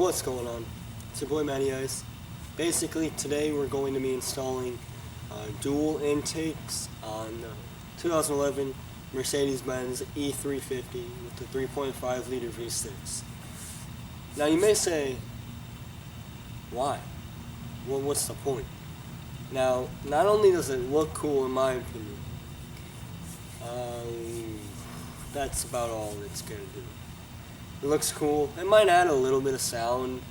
What's going on? It's your boy Matty Ice. Basically, today we're going to be installing dual intakes on 2011 Mercedes-Benz E350 with the 3.5 liter V6. Now you may say, why? Well, what's the point? Now, not only does it look cool in my opinion, that's about all it's going to do. It looks cool. It might add a little bit of sound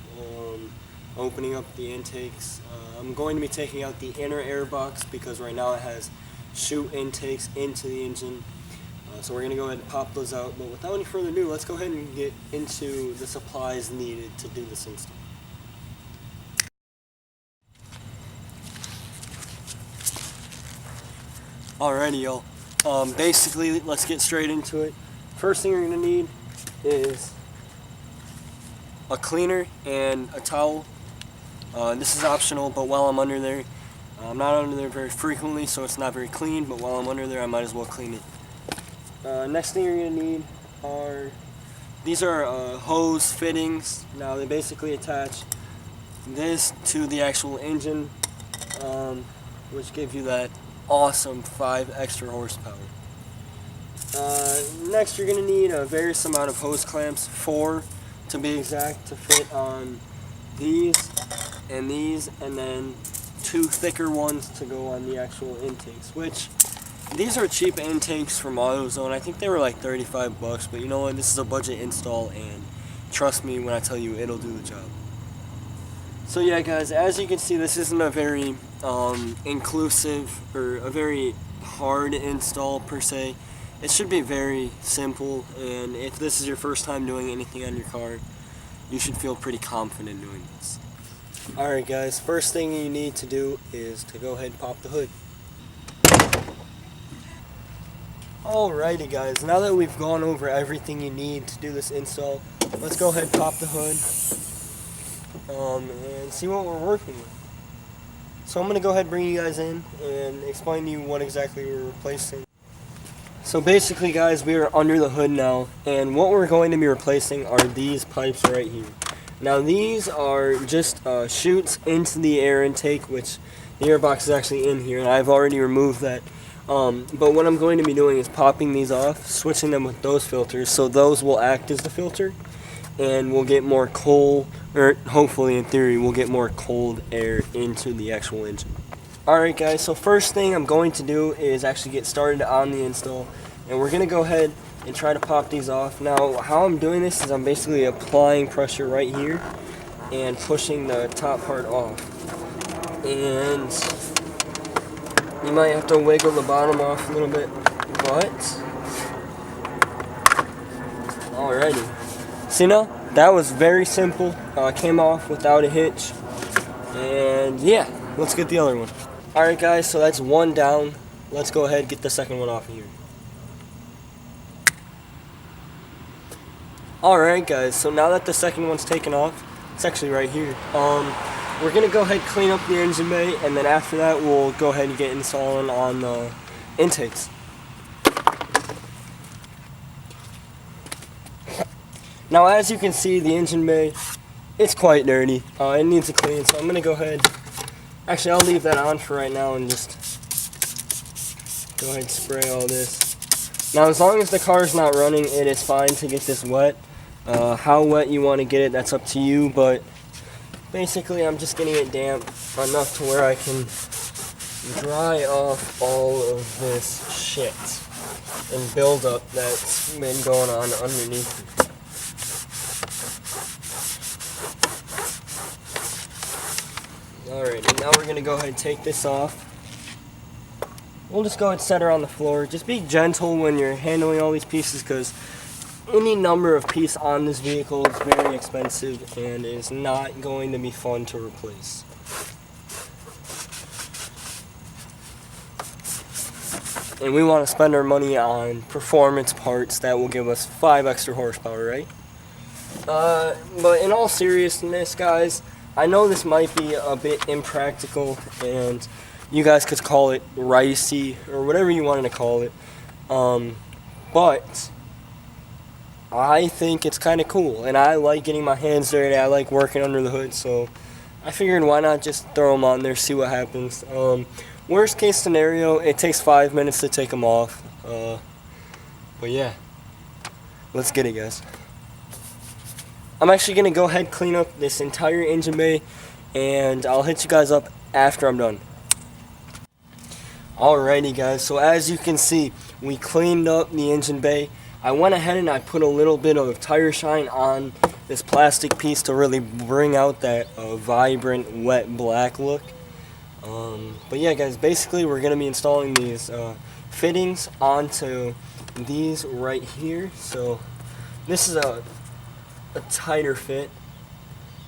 opening up the intakes. I'm going to be taking out the inner air box because right now it has chute intakes into the engine. So we're going to go ahead and pop those out. But without any further ado, let's go ahead and get into the supplies needed to do this install. Alrighty, y'all. Basically, let's get straight into it. First thing you're going to need is a cleaner and a towel. This is optional, but while I'm under there, I'm not under there very frequently, so it's not very clean, but while I'm under there, I might as well clean it. Next thing you're going to need are, these are hose fittings. Now they basically attach this to the actual engine, which gives you that awesome 5 extra horsepower. Next you're going to need a various amount of hose clamps, 4 to be exact, to fit on these, and then 2 thicker ones to go on the actual intakes, which these are cheap intakes from AutoZone. I think they were like 35 bucks, but you know what, this is a budget install, and trust me when I tell you it'll do the job. So yeah guys, as you can see, this isn't a very inclusive or a very hard install per se. It should be very simple, and if this is your first time doing anything on your car, you should feel pretty confident doing this. Alright guys, first thing you need to do is to go ahead and pop the hood. Alrighty guys, now that we've gone over everything you need to do this install, let's go ahead and pop the hood and see what we're working with. So I'm going to go ahead and bring you guys in and explain to you what exactly we're replacing. So basically guys, we are under the hood now, and what we're going to be replacing are these pipes right here. Now these are just chutes into the air intake, which the air box is actually in here, and I've already removed that. But what I'm going to be doing is popping these off, switching them with those filters, so those will act as the filter, and we'll get more cold, or hopefully in theory, we'll get more cold air into the actual engine. Alright guys, so first thing I'm going to do is actually get started on the install, and we're going to go ahead and try to pop these off. Now how I'm doing this is I'm basically applying pressure right here and pushing the top part off, and you might have to wiggle the bottom off a little bit, but alrighty. See now, that was very simple, came off without a hitch, and yeah, let's get the other one. Alright guys, so that's one down. Let's go ahead and get the second one off of here. Alright guys, so now that the second one's taken off, it's actually right here. We're going to go ahead and clean up the engine bay, and then after that we'll go ahead and get installing on the intakes. Now as you can see, the engine bay, it's quite dirty. It needs a clean, so I'm going to go ahead. Actually, I'll leave that on for right now and just go ahead and spray all this. Now, as long as the car's not running, it is fine to get this wet. How wet you want to get it, that's up to you, but basically I'm just getting it damp enough to where I can dry off all of this shit and buildup that's been going on underneath it. Alright, and now we're going to go ahead and take this off. We'll just go ahead and set her on the floor. Just be gentle when you're handling all these pieces, because any number of pieces on this vehicle is very expensive and is not going to be fun to replace. And we want to spend our money on performance parts that will give us 5 extra horsepower, right? But in all seriousness, guys, I know this might be a bit impractical, and you guys could call it ricey or whatever you wanted to call it, but I think it's kind of cool, and I like getting my hands dirty. I like working under the hood, so I figured why not just throw them on there, see what happens. Worst case scenario, it takes 5 minutes to take them off. But yeah, let's get it, guys. I'm actually going to go ahead and clean up this entire engine bay, and I'll hit you guys up after I'm done. Alrighty guys, so as you can see, we cleaned up the engine bay. I went ahead and I put a little bit of tire shine on this plastic piece to really bring out that vibrant wet black look. But yeah guys, basically we're going to be installing these fittings onto these right here. So this is a tighter fit,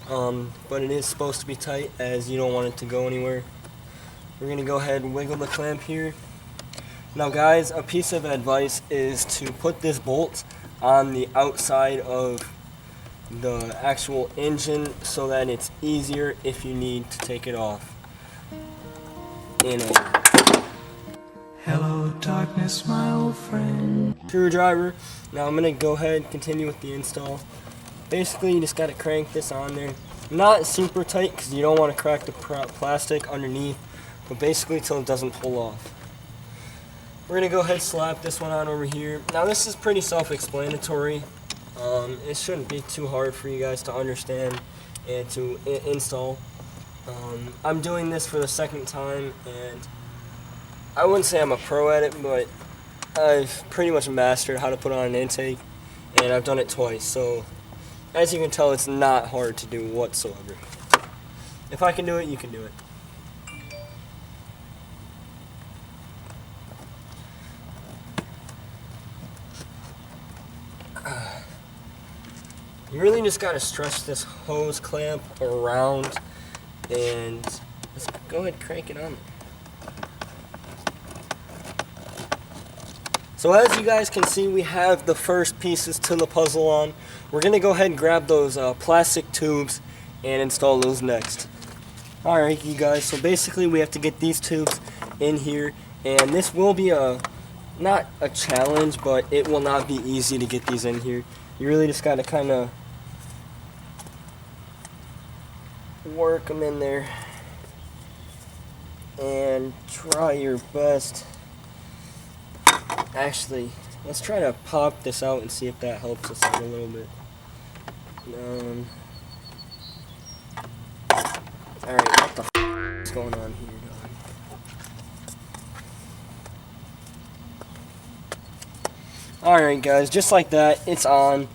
but it is supposed to be tight as you don't want it to go anywhere. We're going to go ahead and wiggle the clamp here. Now guys, a piece of advice is to put this bolt on the outside of the actual engine so that it's easier if you need to take it off. Hello darkness, my old friend. Screwdriver. Now I'm going to go ahead and continue with the install. Basically you just got to crank this on there. Not super tight because you don't want to crack the plastic underneath, but basically till it doesn't pull off. We're going to go ahead and slap this one on over here. Now this is pretty self-explanatory. It shouldn't be too hard for you guys to understand and to install. I'm doing this for the second time, and I wouldn't say I'm a pro at it, but I've pretty much mastered how to put on an intake, and I've done it twice. So as you can tell, it's not hard to do whatsoever. If I can do it, you can do it. You really just got to stretch this hose clamp around and let's go ahead and crank it on. So as you guys can see, we have the first pieces to the puzzle on. We're going to go ahead and grab those plastic tubes and install those next. Alright you guys, so basically we have to get these tubes in here, and this will be not a challenge, but it will not be easy to get these in here. You really just got to kind of work them in there and try your best. Actually, let's try to pop this out and see if that helps us out a little bit. Alright, what the f is going on here, dog? Alright guys, just like that, it's on.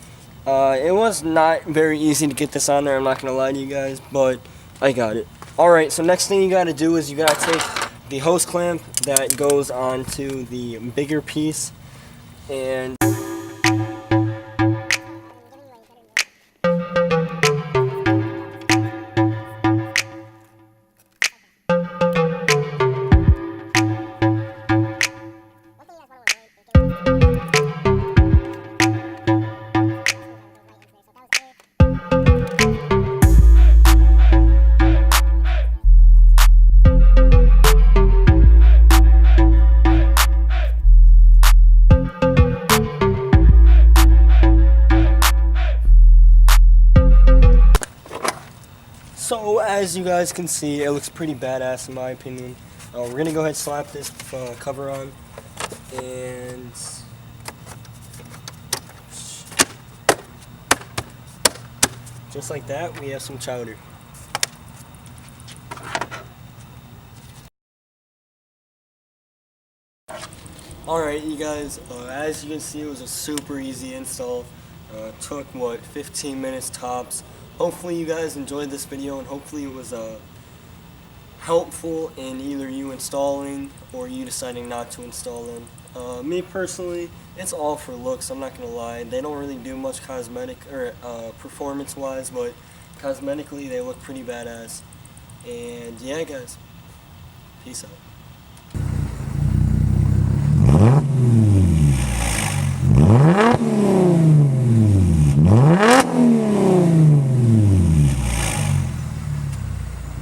It was not very easy to get this on there, I'm not going to lie to you guys, but I got it. Alright, so next thing you got to do is you got to take the hose clamp that goes onto the bigger piece and so as you guys can see, it looks pretty badass in my opinion. We're going to go ahead and slap this cover on, and just like that, we have some chowder. Alright you guys, as you can see, it was a super easy install. Took what, 15 minutes tops. Hopefully you guys enjoyed this video, and hopefully it was helpful in either you installing or you deciding not to install them. Me personally, it's all for looks, I'm not going to lie. They don't really do much cosmetic or performance wise, but cosmetically they look pretty badass. And yeah guys, peace out.